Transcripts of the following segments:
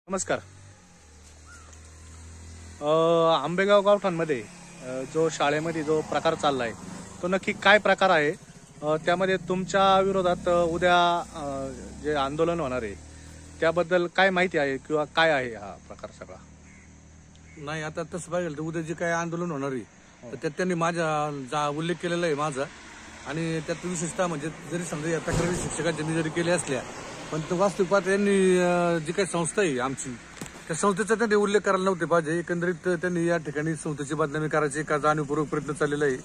नमस्कार. आंबेगाव गावठाणमध्ये जो शाळेमध्ये जो प्रकार चाललाय तो नक्की काय प्रकार आहे? त्यामध्ये तुमच्या विरोधात उद्या जे आंदोलन होणार आहे त्याबद्दल काय माहिती आहे किंवा काय आहे हा प्रकार सगळा? नाही, आता तसं पाहिजे तर उद्या जे काय आंदोलन होणार आहे तर त्यात त्यांनी माझा उल्लेख केलेला आहे माझा. आणि त्यात विशेषतः म्हणजे जरी समजा या तक्रारी शिक्षकांच्या मी जरी केल्या असल्या पण तो वास्तविक पाहता यांनी जी काही संस्था आहे आमची त्या संस्थेचा त्यांनी उल्लेख करायला नव्हते पाहिजे. एकंदरीत त्यांनी या ठिकाणी संस्थेची बदनामी करायची का जाणीवपूर्वक प्रयत्न चाललेला आहे.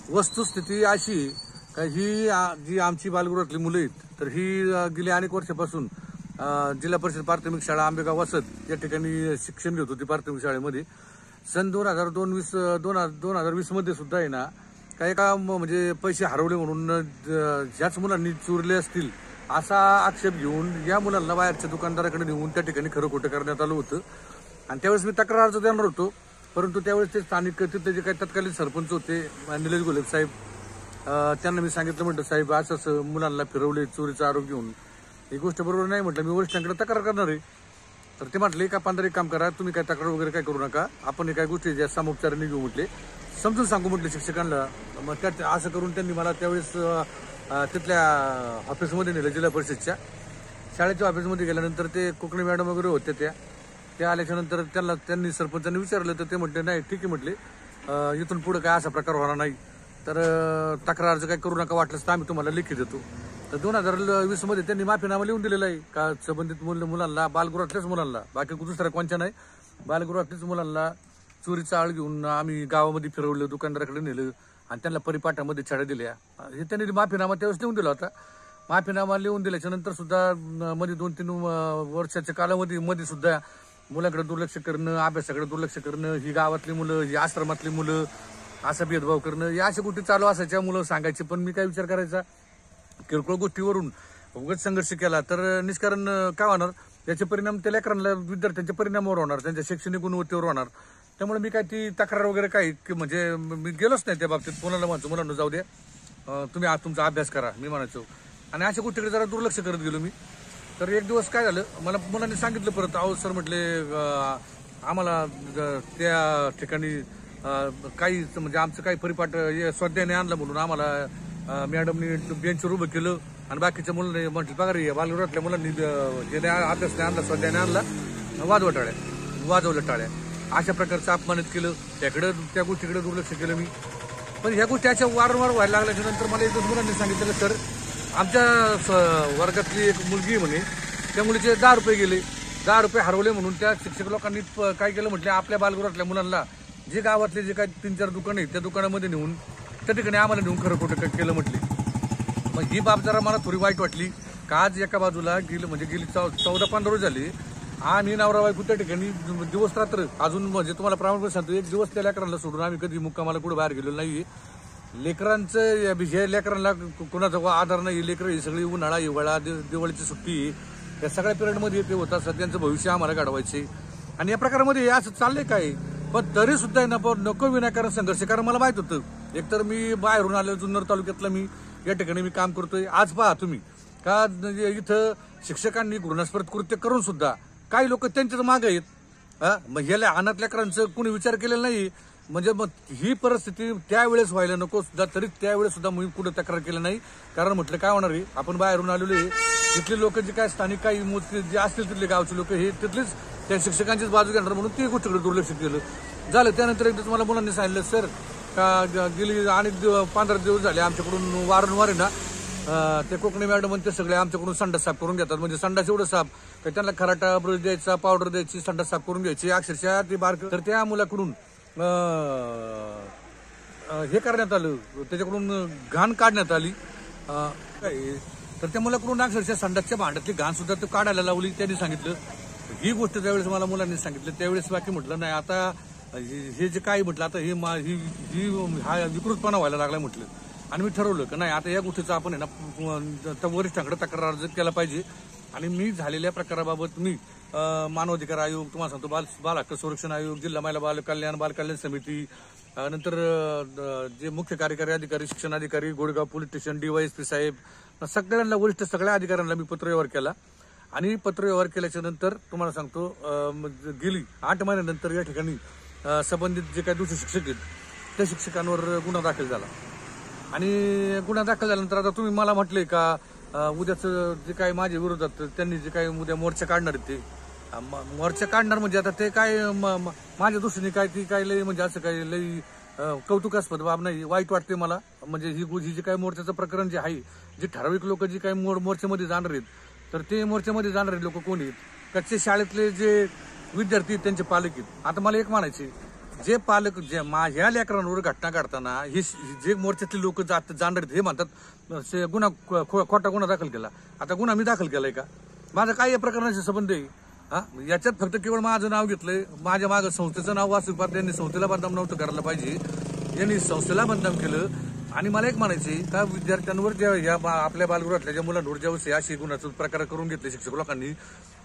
वस्तुस्थिती अशी का ही जी आमची बालगृहातली मुलं आहेत तर ही गेली अनेक वर्षापासून जिल्हा परिषद प्राथमिक शाळा आंबेगाव वसत या ठिकाणी शिक्षण घेत होती. प्राथमिक शाळेमध्ये सन 2020 मध्ये सुद्धा आहे ना काही का म्हणजे पैसे हरवले म्हणून ज्याच मुलांनी चोरले असतील असा आक्षेप घेऊन या मुलांना बाहेरच्या दुकानदाराकडे नेऊन त्या ठिकाणी खरं खोटं करण्यात आलं होतं. आणि त्यावेळेस मी तक्रार अर्ज देणार होतो, परंतु त्यावेळेस ते स्थानिक तिथले जे काही तत्कालीन सरपंच होते निलेश गोलेब साहेब त्यांना मी सांगितलं, म्हटलं साहेब असं मुलांना फिरवले चोरीचा आरोप घेऊन, ही गोष्ट बरोबर नाही. म्हटलं मी वरिष्ठांकडे तक्रार करणार आहे. तर ते म्हटले का 15 एक काम करा, तुम्ही काय तक्रार वगैरे काय करू नका, आपण हे काय गोष्टी ज्या सामोपचाराने घेऊ म्हटले, समजून सांगू म्हटले शिक्षकांना. मग त्यात असं करून त्यांनी मला त्यावेळेस तिथल्या ऑफिसमध्ये नेलं, जिल्हा परिषदच्या शाळेच्या ऑफिसमध्ये गेल्यानंतर ते कोकणी मॅडम वगैरे होते त्या आल्याच्या नंतर त्यांनी सरपंचांनी विचारलं तर ते म्हटले नाही ठीक आहे म्हटले, इथून पुढे काय असा प्रकार होणार नाही, तर तक्रार अर्ज काय करू नका, वाटलंच तर आम्ही तुम्हाला लिखित देतो. तर 2020 मध्ये त्यांनी माफीनामा लिहून दिलेला आहे का संबंधित मुलांना, बालगृहातल्याच मुलांना, बाकी दुसऱ्या कोणत्या नाही, बालगृहातल्याच मुलांना चोरीचा आळ घेऊन आम्ही गावामध्ये फिरवलं, दुकानदाराकडे नेलं आणि त्यांना परिपाठामध्ये छड्या दिल्या. हे त्यांनी माफीनामा त्यावेळेस लिहून दिला होता. माफीनामा लिहून दिल्याच्या नंतर सुद्धा मध्ये 2-3 वर्षाच्या कालावधीमध्ये सुद्धा मुलाकडे दुर्लक्ष करणं, अभ्यासाकडे दुर्लक्ष करणं, ही गावातली मुलं, ही आश्रमातली मुलं, असा भेदभाव करणं, या अशा गोष्टी चालू असायच्या. मुलं सांगायचे पण मी काय विचार करायचा, किरकोळ गोष्टीवरून उगाच संघर्ष केला तर निष्कारण काय होणार, याचे परिणाम त्या लेकरांना, विद्यार्थ्यांच्या परिणामावर होणार, त्यांच्या शैक्षणिक गुणवत्तेवर होणार. त्यामुळे मी काय ती तक्रार वगैरे काही म्हणजे मी गेलोच नाही त्या बाबतीत. कोणाला म्हणतो मुलांना जाऊ द्या, तुम्ही तुमचा अभ्यास करा मी म्हणायचो. आणि अशा गोष्टीकडे जरा दुर्लक्ष करत गेलो मी. तर एक दिवस काय झालं, मला मुलांनी सांगितलं परत, अहो सर म्हटले आम्हाला त्या ठिकाणी काही म्हणजे आमचं काही परिपाठ स्वाध्यायाने आणलं म्हणून आम्हाला मॅडमनी बेंचवर उभं केलं आणि बाकीच्या मुलांनी म्हटलं पगार बालगृहातल्या मुलांनी जे अभ्यास नाही आणला, स्वाध्यायाने आणला, वाजवलं टाळ्या, अशा प्रकारचं अपमानित केलं. त्या गोष्टीकडे दुर्लक्ष केलं मी. पण ह्या गोष्टी अशा वारंवार व्हायला लागल्याच्या नंतर मला एक मुलांनी सांगितलं सर आमच्या वर्गातली एक मुलगी म्हणे त्या मुलीचे 10 रुपये गेले, 10 रुपये हरवले म्हणून त्या शिक्षक लोकांनी काय केलं म्हटले, आपल्या बालगृहातल्या मुलांना जे गावातले जे काही 3-4 दुकान आहेत त्या दुकानामध्ये नेऊन त्या ठिकाणी आम्हाला नेऊन खरं खोटं केलं म्हटले. मग ही बाब जरा मला थोडी वाईट वाटली का आज एका बाजूला गेली 14-15 रोज झाली आम्ही नवरा बायको त्या ठिकाणी दिवस रात्र, अजून म्हणजे तुम्हाला प्रामाणिकपणे सांगतो एक दिवस त्या लेकरांना सोडून आम्ही कधी मुक्कामाला कुठे बाहेर गेलेलो नाही. लेकरांचं हे लेकरांना कोणाचा आधार नाही, लेकरं ही सगळी उन्हाळा, हिवाळा, दिवाळीची सुट्टी या सगळ्या पिरियडमध्ये ते होत असतात, त्यांचं भविष्य आम्हाला घडवायचे. आणि या प्रकारामध्ये असं चाललंय काय, पण तरी सुद्धा नको विनाकारण संघर्ष. कारण मला माहित होतं, एकतर मी बाहेरून आलो, जुन्नर तालुक्यातला मी या ठिकाणी मी काम करतोय. आज पहा तुम्ही का इथं शिक्षकांनी घृणास्पद कृत्य करून सुद्धा काही लोक त्यांच्याच मागे आहेत. मग ह्याला अनाथ लेकरांचं कोणी विचार केलेला नाही. म्हणजे मग ही परिस्थिती त्यावेळेस व्हायला नको सुद्धा, तरी त्यावेळेस सुद्धा मी कुठं तक्रार केली नाही. कारण म्हटलं काय होणार आहे, आपण बाहेरून आलेलो आहे, तिथले लोक जे काय स्थानिक काही मोजके जे असतील तिथले गावचे लोक हे तिथलेच त्या शिक्षकांचीच बाजू घेणार म्हणून ते गोष्टीकडे दुर्लक्ष केलं. झालं त्यानंतर एकदा मला मुलांनी सांगितलं सर का गेली अनेक 15 दिवस झाले आमच्याकडून वारंवार आहे ना ते कोकणी मॅडम ते सगळे आमच्याकडून संडास साफ करून घेतात. म्हणजे संडास एवढं साफ तर त्यांना खराटा ब्रश द्यायचा, पावडर द्यायची, संडास साफ करून घ्यायची, अक्षरशः ते बारक. तर त्या मुलाकडून हे करण्यात आलं, त्याच्याकडून घाण काढण्यात आली. तर त्या मुलाकडून अक्षरशः संडासच्या भांड्यातली घाण सुद्धा तो काढायला लावली. त्यांनी सांगितलं ही गोष्ट त्यावेळेस मला मुलांनी सांगितलं. त्यावेळेस बाकी म्हटलं नाही आता हे जे काही म्हटलं आता हा विकृतपणा व्हायला लागला म्हटलं. आणि मी ठरवलं की नाही आता या गोष्टीचा आपण आहे ना वरिष्ठांकडे तक्रार अर्ज केला पाहिजे. आणि मी झालेल्या प्रकाराबाबत मी मानवाधिकार आयोग, तुम्हाला सांगतो बाल हक्क संरक्षण आयोग, जिल्हा महिला बाल कल्याण समिती, नंतर जे मुख्य कार्यकारी अधिकारी, शिक्षण अधिकारी, गोडेगाव पोलीस स्टेशन, DYSP साहेब, सगळ्यांना वरिष्ठ सगळ्या अधिकाऱ्यांना मी पत्रव्यवहार केला. आणि पत्रव्यवहार केल्याच्या नंतर तुम्हाला सांगतो गेली 8 महिन्यानंतर या ठिकाणी संबंधित जे काही दोषी शिक्षक आहेत त्या शिक्षकांवर गुन्हा दाखल झाला आणि गुन्हा दाखल झाल्यानंतर आता तुम्ही मला म्हटले का उद्याचं जे काही माझ्या विरोधात त्यांनी जे काही उद्या मोर्चा काढणार आहेत ते मोर्चा काढणार म्हणजे आता ते काय माझ्या दृष्टीने काय ती काय लई म्हणजे असं काय लई कौतुकास्पद बाब नाही, वाईट वाटते मला. म्हणजे ही जे काही मोर्चाचं प्रकरण जे आहे, जे ठराविक लोक जे काही मोर्चामध्ये जाणार आहेत तर ते मोर्चामध्ये जाणारे लोक कोण आहेत? कच्चे शाळेतले जे विद्यार्थी त्यांचे पालक आहेत. आता मला एक म्हणायचे, जे पालक जे ह्या लेकरांवर घटना घडताना हे जे मोर्चातले लोक जाणार हे म्हणतात गुन्हा खोटा गुन्हा दाखल केला. आता गुन्हा मी दाखल केलाय का? माझा काय या प्रकरणाशी संबंध आहे? हा, याच्यात फक्त केवळ माझं नाव घेतलंय, माझ्या मागं संस्थेचं नाव वाचू पार. त्यांनी संस्थेला बदनाम नव्हतं करायला पाहिजे, यांनी संस्थेला बदनाम केलं. आणि मला एक म्हणायचे का विद्यार्थ्यांवर ज्या आपल्या बालगृहातल्या ज्या मुलांवर ज्यावेळेस अशी गुन्ह्याचे प्रकार करून घेतले शिक्षक लोकांनी,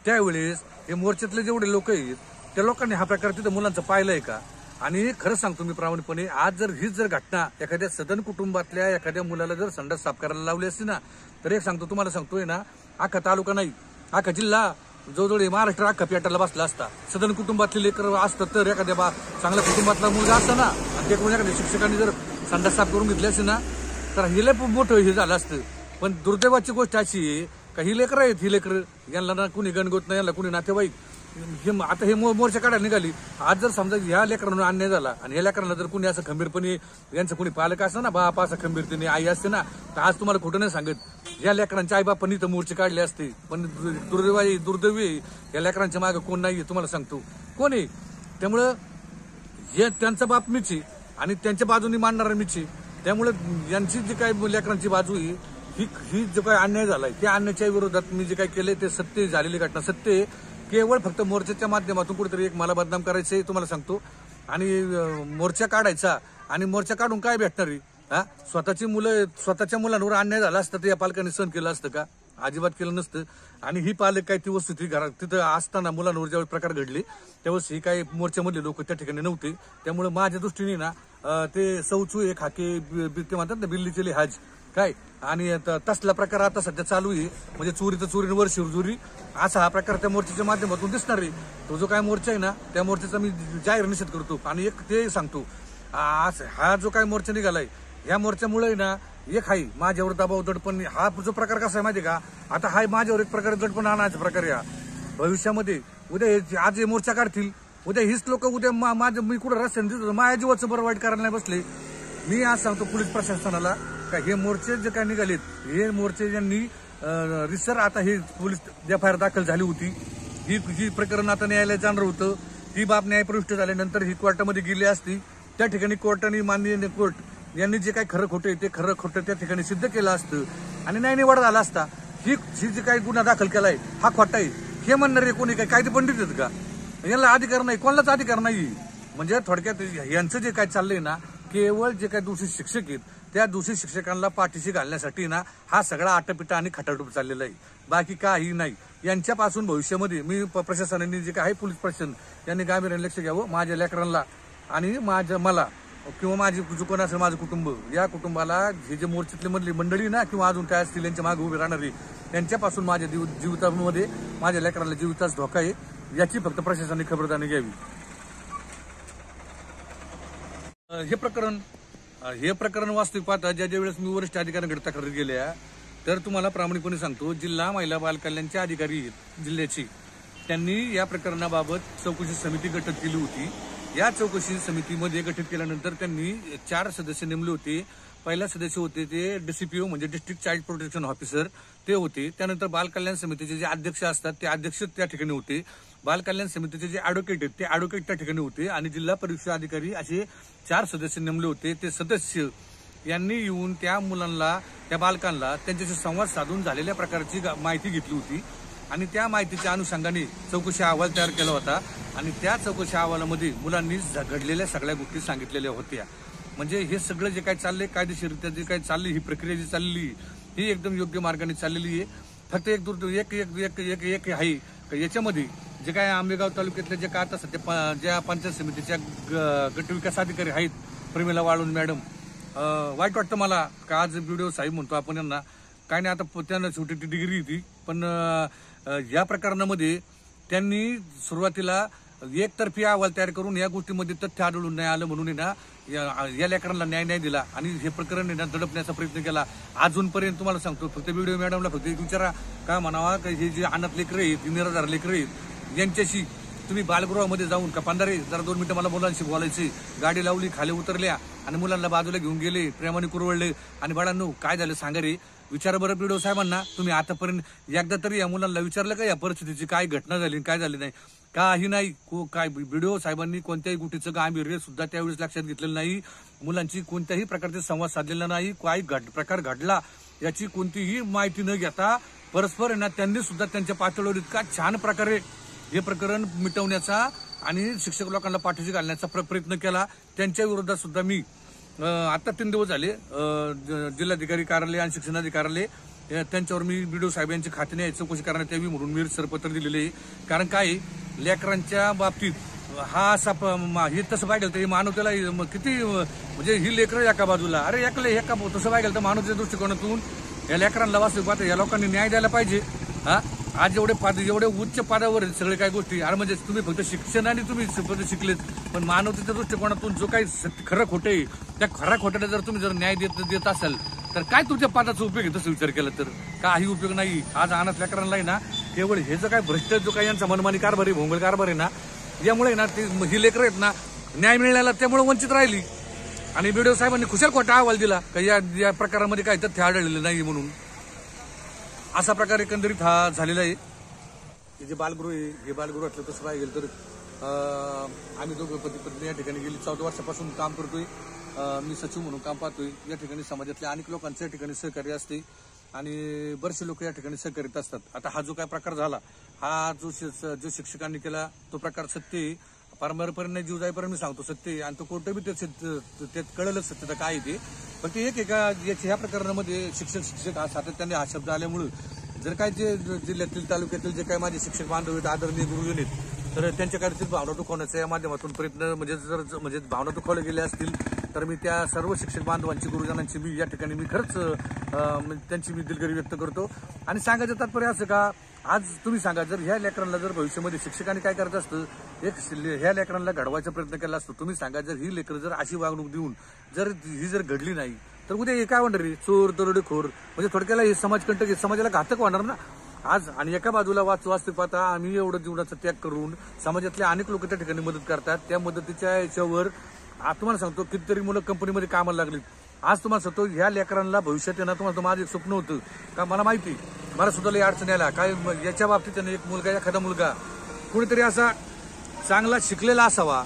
त्यावेळेस हे मोर्चातले जेवढे लोक आहेत त्या लोकांनी हा प्रकार तिथं मुलांचं पाहिलंय का? आणि खरं सांगतो मी प्रामाणिकपणे, आज जर हीच जर घटना एखाद्या सदन कुटुंबातल्या एखाद्या मुलाला जर संडास साफ करायला लावली असती ना, तर एक सांगतो तुम्हाला, सांगतोय ना, अख्खा तालुका नाही अख्खा जिल्हा जवळजवळ महाराष्ट्र अख्खा पेटाला बसला असता. सदन कुटुंबातले लेकर असतं तर एखाद्या चांगल्या कुटुंबातला मुलगा असता ना आणि ते एखाद्या शिक्षकांनी जर संडास साफ करून घेतली असते ना तर हिला मोठं हे झालं असतं. पण दुर्दैवाची गोष्ट अशी आहे का ही लेकरं आहेत, ही लेकरं यांना ना कुणी गणगोत नाही, यांना कुणी नातेवाईक. आता हे मोर्चा काढायला निघाली. आज जर समजा ह्या लेकरांना अन्याय झाला आणि ह्या लेकरांना जर कुणी असं खंबीरपणे यांचं कुणी पालक असतं ना, बाप असं खंबीरतेने आई असते ना, तर आज तुम्हाला खोटं नाही सांगत, या लेकरांच्या आईबापांनी तर मोर्चे काढले असते. पण दुर्दैवी या लेकरांच्या मागे कोण नाहीये, तुम्हाला सांगतो कोण आहे. त्यामुळं हे त्यांचा बाप मीच आहे आणि त्यांच्या बाजूनी मांडणारा मीच आहे. त्यामुळे यांची जी काही लेकरांची बाजू आहे ही जो काही अन्याय झालाय त्या अन्यायाच्या विरोधात मी जे काही केलंय ते सत्य झालेली घटना सत्य आहे. केवळ फक्त मोर्चाच्या माध्यमातून कुठेतरी एक मला बदनाम करायचंय तुम्हाला सांगतो. आणि मोर्चा काढायचा आणि मोर्चा काढून काय भेटणार आहे? हा, स्वतःच्या मुलांवर अन्याय झाला असता तर या पालकांनी सहन केलं असतं का? अजिबात केलं नसतं. आणि ही पालक काय ती वस्तू घरात तिथं असताना मुलांवर ज्यावेळी प्रकार घडले त्यावेळेस ही काही मोर्चामधले लोक त्या ठिकाणी नव्हते. त्यामुळे माझ्या दृष्टीने ना ते सौचू एक हाके ते म्हणतात ना बिल्लीचे लिहाज काय, आणि तसला प्रकार आता सध्या चालू आहे. म्हणजे चोरी तर चोरीवर शिरजुरी असा हा प्रकार त्या मोर्चाच्या माध्यमातून दिसणार आहे. तो जो काय मोर्चा आहे ना त्या मोर्चाचा मी जाहीर निषेध करतो. आणि एक ते सांगतो, हा जो काय मोर्चा निघालाय ह्या मोर्चामुळे ना एक आहे माझ्यावर दबाव दडपण. हा जो प्रकार कसा आहे माहिती का, आता हा माझ्यावर एक प्रकारे दडपण आणायचा प्रकार आहे. भविष्यामध्ये उद्या आज हे मोर्चा काढतील, उद्या हीच लोक उद्या माझं मी कुठं रस्त्याने माझ्या जीवाचं बरं वाईट करायला नाही बसले. मी आज सांगतो पोलीस प्रशासनाला का हे मोर्चे जे काय निघालेत हे मोर्चे यांनी रिसर आता हे पोलीस एफआयआर दाखल झाली होती. ही प्रकरण आता न्यायालयात जाणार होतं. ही बाब न्यायप्रविष्ट झाल्यानंतर ही कोर्टामध्ये गेली असती. त्या ठिकाणी कोर्टाने माननीय कोर्ट यांनी जे काही खरं खोटं आहे ते खरं खोटं त्या ठिकाणी सिद्ध केलं असतं आणि न्याय निवाडा झाला असता. ही जे काही गुन्हा दाखल केलाय हा खोटा आहे हे म्हणणारे कोणी काय कायदे पंडित आहेत का? यांना अधिकार नाही, कोणालाच अधिकार नाही. म्हणजे थोडक्यात यांचं जे काय चाललंय ना, केवळ जे काही दोषी शिक्षक आहेत त्या दोषी शिक्षकांना पाठीशी घालण्यासाठी ना हा सगळा आटपिटा आणि खटाटूप चाललेला आहे, बाकी काही नाही. यांच्यापासून भविष्यामध्ये मी प्रशासनाने जे काय पोलीस प्रशासन यांनी गांभीर्याने लक्ष घ्यावं. माझ्या लेकरांना आणि मला किंवा माझी जो कोण असेल माझं कुटुंब, या कुटुंबाला हे जे मोर्चातली मधली मंडळी ना किंवा अजून काय असतील यांच्या मागे उभे राहणारी त्यांच्यापासून माझ्या जीवितामध्ये माझ्या लेकराला जीविताच धोका आहे. याची फक्त प्रशासनाने खबरदारी घ्यावी. हे प्रकरण वास्तविक पाहता ज्या वेळेस मी वरिष्ठ अधिकाऱ्यांकडे तक्रारी गेल्या तर तुम्हाला प्रामाणिकपणे सांगतो, जिल्हा महिला बाल कल्याणचे अधिकारी जिल्ह्याची त्यांनी या प्रकरणाबाबत चौकशी समिती गठीत केली होती. या चौकशी समितीमध्ये गठीत केल्यानंतर त्यांनी 4 सदस्य नेमले होते. पहिला सदस्य होते ते डीसीपीओ म्हणजे डिस्ट्रिक्ट चाइल्ड प्रोटेक्शन ऑफिसर ते होते. त्यानंतर बाल कल्याण समितीचे जे अध्यक्ष असतात ते अध्यक्ष त्या ठिकाणी होते. बाल कल्याण समितीचे जे ॲडव्होकेट आहेत ते ॲडव्होकेट त्या ठिकाणी होते. आणि जिल्हा परीक्षा अधिकारी असे 4 सदस्य नेमले होते. ते सदस्य यांनी येऊन त्या मुलांना त्या बालकांना त्यांच्याशी संवाद साधून झालेल्या प्रकारची माहिती घेतली होती आणि त्या माहितीच्या अनुषंगाने चौकशी अहवाल तयार केला होता. आणि त्या चौकशी अहवालामध्ये मुलांनी घडलेल्या सगळ्या गोष्टी सांगितलेल्या होत्या. म्हणजे हे सगळं जे काही चाललंय कायदेशीररित्या जे काही चालली ही प्रक्रिया जी चालली ही एकदम योग्य मार्गाने चाललेली आहे. फक्त एक आहे याच्यामध्ये जे काय आंबेगाव तालुक्यातले जे काय आता सध्या ज्या पंचायत समितीच्या गट विकास अधिकारी आहेत प्रमिला वाळून मॅडम, वाईट वाटतं मला का आज व्हिडिओ साहेब म्हणतो आपण यांना काय नाही. आता त्यांना छोटी डिग्री होती पण या प्रकरणामध्ये त्यांनी सुरुवातीला एकतर्फी अहवाल तयार करून या गोष्टीमध्ये तथ्य आढळून नाही आलं म्हणून ना या लेकरांना न्याय नाही दिला आणि हे प्रकरण दडपण्याचा प्रयत्न केला. अजूनपर्यंत तुम्हाला सांगतो, फक्त व्हिडिओ मॅडमला फक्त एक विचारा, काय म्हणावा का हे जे अनाथ लेकरं आहेत, निराधार लेकरं आहेत, यांच्याशी तुम्ही बालगृहामध्ये जाऊन का पंधरा जरा 2 मिनिटं मला मुलांशी बोलायचे, गाडी लावली, खाली उतरल्या आणि मुलांना बाजूला घेऊन गेले, प्रेमाने कुरवळले आणि बाळांनो काय झालं सांगा रे. विचारा बरं व्हिडिओ साहेबांना, तुम्ही आतापर्यंत एकदा तरी या मुलांना विचारलं का या परिस्थितीची काय घटना झाली काय झाली नाही? काही नाही. काय व्हिडिओ साहेबांनी कोणत्याही गोष्टीचं गांभीर्य सुद्धा त्यावेळेस लक्षात घेतलेलं नाही. मुलांची कोणत्याही प्रकारचे संवाद साधलेला नाही. काय प्रकार घडला याची कोणतीही माहिती न घेता परस्पर ना त्यांनी सुद्धा त्यांच्या पातळीवर इतका छान प्रकारे हे प्रकरण मिटवण्याचा आणि शिक्षक लोकांना पाठीशी घालण्याचा प्रयत्न केला. त्यांच्या विरोधात सुद्धा मी आता 3 दिवस झाले जिल्हाधिकारी कार्यालय आणि शिक्षणाधिकाऱ्यालय त्यांच्यावर मी व्हिडिओ साहेब यांची खात्याने चौकशी करण्यात यावी म्हणून मी सरपत्र दिलेले आहे. कारण काय लेकरांच्या बाबतीत हा असा हे तसं पाहिजे तर मानवतेला किती म्हणजे ही लेकरं एका बाजूला, अरे एका तसं पाहिजे तर मानवतेच्या दृष्टिकोनातून या लेकरांना वाचतो या लोकांनी न्याय द्यायला पाहिजे. हा आज एवढे उच्च पदावर सगळे काही गोष्टी, अरे म्हणजे तुम्ही फक्त शिक्षणाने तुम्ही शिकलेत, पण मानवतेच्या दृष्टिकोनातून जो काही खरं खोटं आहे त्या खऱ्या खोट्याला जर तुम्ही जर न्याय देत असाल तर काय तुमच्या पदाचा उपयोग आहे? तसं विचार केला तर काही उपयोग नाही. आज अनाथ लेकरांना आहे ना केवळ हे जो काय भ्रष्ट जो काही यांचा मनमानी कारभार आहे, भोंगळ कारभार आहे ना, यामुळे ना ते ही लेकरं आहेत ना न्याय मिळाला त्यामुळे वंचित राहिली. आणि व्हिडिओ साहेबांनी खुशाल खोटा अहवाल दिला का या प्रकारामध्ये काही तथ्य आढळलेलं नाही म्हणून. असा प्रकार एकंदरीत हा झालेला आहे. हे जे बालगृह आहे हे बालगृहातलं तसं पाहिजे तर आम्ही दोघं पती पत्नी या ठिकाणी गेली 14 वर्षापासून काम करतोय. मी सचिव म्हणून काम पाहतोय. या ठिकाणी समाजातल्या अनेक लोकांचं या ठिकाणी सहकार्य असते आणि बरेचसे लोक या ठिकाणी सहकार्यत असतात. आता हा जो काय प्रकार झाला हा जो शिक्षकांनी केला तो प्रकार सत्य आहे. परंपरेने जीव जाईपर्यंत मी सांगतो सत्य आहे आणि तो कोर्ट बी त्यात कळलंच सत्यता काय आहे ते. फक्त एक आहे का ह्या प्रकरणामध्ये शिक्षक हा सातत्याने हा शब्द आल्यामुळे जर काय जे जिल्ह्यातील तालुक्यातील जे काही माझे शिक्षक बांधव आहेत, आदरणीय गुरुजन आहेत, तर त्यांच्या कार्यतील भावना दुखवण्याच्या या माध्यमातून प्रयत्न म्हणजे भावना दुखावल्या गेल्या असतील तर मी त्या सर्व शिक्षक बांधवांची गुरुजनांची मी या ठिकाणी मी खरंच त्यांची मी दिलगिरी व्यक्त करतो. आणि सांगायचं तात्पर्य असं का आज तुम्ही सांगा जर ह्या लेकरांना जर भविष्यामध्ये शिक्षकांनी काय करायचं असतं, ह्या लेकरांना घडवायचा प्रयत्न केला असतो. तुम्ही सांगा जर ही लेकरं जर अशी वागणूक देऊन जर ही जर घडली नाही तर उद्या हे काय होणार रे, चोर दरोडेखोर म्हणजे थोडक्याला हे समाजकंटक समाजाला घातक होणार ना. आज आणि एका बाजूला वास्तविक पाहता आम्ही एवढं जीवनाचा त्याग करून समाजातले अनेक लोक त्या ठिकाणी मदत करतात. त्या मदतीच्या याच्यावर तुम्हाला सांगतो कितीतरी मुलं कंपनीमध्ये कामाला लागलीत. आज तुम्हाला सांगतो ह्या लेकरांना भविष्यात येणार तुम्हाला माझं एक स्वप्न होतं का मला माहिती मला सुद्धा लई अडचण यायला काय याच्या बाबतीत त्याने एक मुलगा एखादा मुलगा कुणीतरी असा चांगला शिकलेला असावा,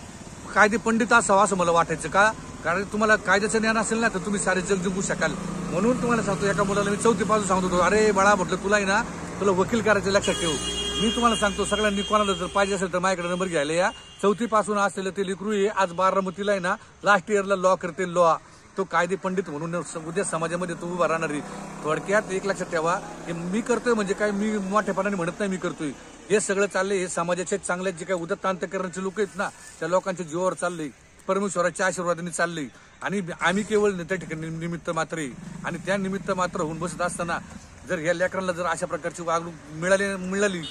कायदे पंडित असावा असं मला वाटायचं. का कारण तुम्हाला कायद्याचं ज्ञान असेल ना तर तुम्ही सारे जग जिंकू शकाल. म्हणून तुम्हाला सांगतो एका मुलाला मी 4थी पासून सांगत होतो, अरे बाळा म्हटलं तुला आहे ना तुला वकील करायचं लक्षात ठेव. मी तुम्हाला सांगतो सगळ्यांनी कोणाला जर पाहिजे असेल तर माझ्याकडे नंबर घ्यायला या. 4थी पासून असलेलं ते लेकरू आहे आज बारामतीला आहे ना लास्ट इयरला लॉ करते. लॉ तो कायदे पंडित म्हणून उद्या समाजामध्ये तो उभा राहणार आहे. थोडक्यात एक लक्षात ठेवा की मी करतोय म्हणजे काय मी मोठेपणाने म्हणत नाही मी करतोय. हे सगळं चाललंय हे समाजाच्या चांगल्या जे काही उदत्तांत करण्याचे लोक आहेत ना त्या लोकांच्या जीवावर चाललंय, परमेश्वराच्या आशीर्वादाने चाललंय आणि आम्ही केवळ त्या ठिकाणी निमित्त मात्र आहे. आणि त्या निमित्त मात्र होऊन बसत असताना जर ह्या लेकरांना जर अशा प्रकारची वागणूक मिळाली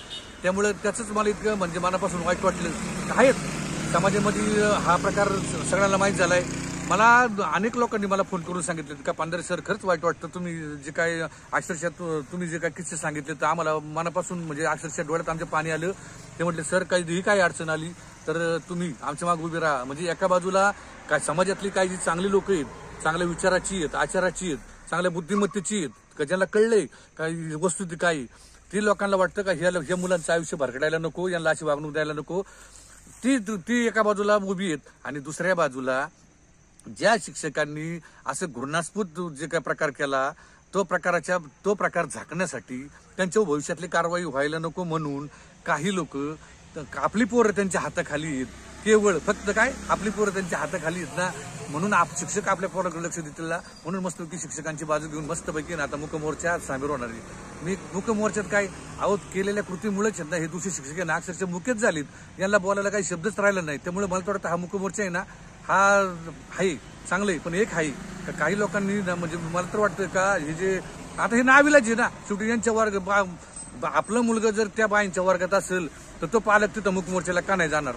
त्यामुळे त्याच मला इतकं म्हणजे मनापासून वाईट वाटलं. आहेत समाजामध्ये हा प्रकार सगळ्यांना माहीत झालाय. मला अनेक लोकांनी मला फोन करून सांगितले का पांढरे सर खरंच वाईट वाटतं तुम्ही जे काय अक्षरशः तुम्ही जे काय किस्से सांगितले तर आम्हाला मनापासून म्हणजे अक्षरशः डोळ्यात आमच्या पाणी आलं. ते म्हटले सर ही काय अडचण आली तर तुम्ही आमच्या मागे उभे राहा. म्हणजे एका बाजूला काय समाजातली काही जी चांगली लोक आहेत, चांगल्या विचाराची आहेत, आचाराची आहेत, चांगल्या बुद्धिमत्तेची आहेत, का ज्यांना कळलंय काही वस्तू काय ती लोकांना वाटतं का ह्या मुलांचं आयुष्य भरकडायला नको, यांना अशी वागणूक द्यायला नको. ती एका बाजूला उभी आहेत. आणि दुसऱ्या बाजूला ज्या शिक्षकांनी असं घृणास्पद जे काय प्रकार केला तो प्रकार झाकण्यासाठी त्यांच्या भविष्यातली कारवाई व्हायला नको म्हणून काही लोक आपली पोरं त्यांच्या हाताखाली आहेत. केवळ फक्त काय आपली पोरं त्यांच्या हाताखाली आहेत ना म्हणून शिक्षक आपल्या पोराकडे लक्ष देतील ना म्हणून मस्तपैकी शिक्षकांची बाजू घेऊन मस्तपैकी ना आता मुकमोर्चा सामील होणार आहे. मी मुकमोर्चात काय आहोत केलेल्या कृतीमुळेच ना हे दुसरे शिक्षक ना अक्षरशः मुकेच झालीत. यांना बोलायला काही शब्दच राहिला नाही. त्यामुळे मला तर वाटतं हा मुकमोर्चा आहे ना हा आहे चांगलं आहे. पण एक आहे काही लोकांनी म्हणजे मला तर वाटतं का हे जे आता हे नाविलाज आहे ना शेवटी यांच्या वर्ग आपलं मुलगा जर त्या बाईंच्या वर्गात असेल तर तो पालक तिथं मुख मोर्चाला का नाही जाणार?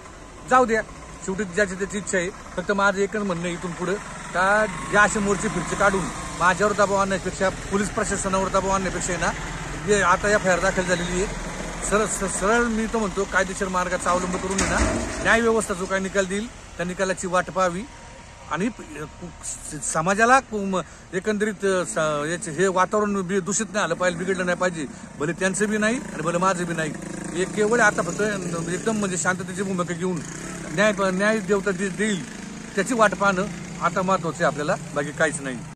जाऊ द्या, शेवटी ज्याची त्याची इच्छा आहे. फक्त माझं एकच म्हणणं आहे इथून पुढे का ज्या असे मोर्चे फिरचे काढून माझ्यावर दबाव आणण्यापेक्षा, पोलीस प्रशासनावर दबाव आणण्यापेक्षा आहे ना, जे आता FIR दाखल झालेली आहे, सरळ मी तो म्हणतो कायदेशीर मार्गाचा अवलंब करून आहे ना, न्याय व्यवस्था जो काही निकाल देईल त्या निकालाची वाट पाहावी आणि समाजाला एकंदरीत हे वातावरण दूषित नाही आलं पाहिजे, बिघडलं नाही पाहिजे. भले त्यांचं बी नाही आणि भले माझं बी नाही. एक केवळ आता फक्त एकदम म्हणजे शांततेची भूमिका घेऊन न्याय देवता देईल त्याची वाट पाहणं आता महत्वाचं आहे आपल्याला, बाकी काहीच नाही.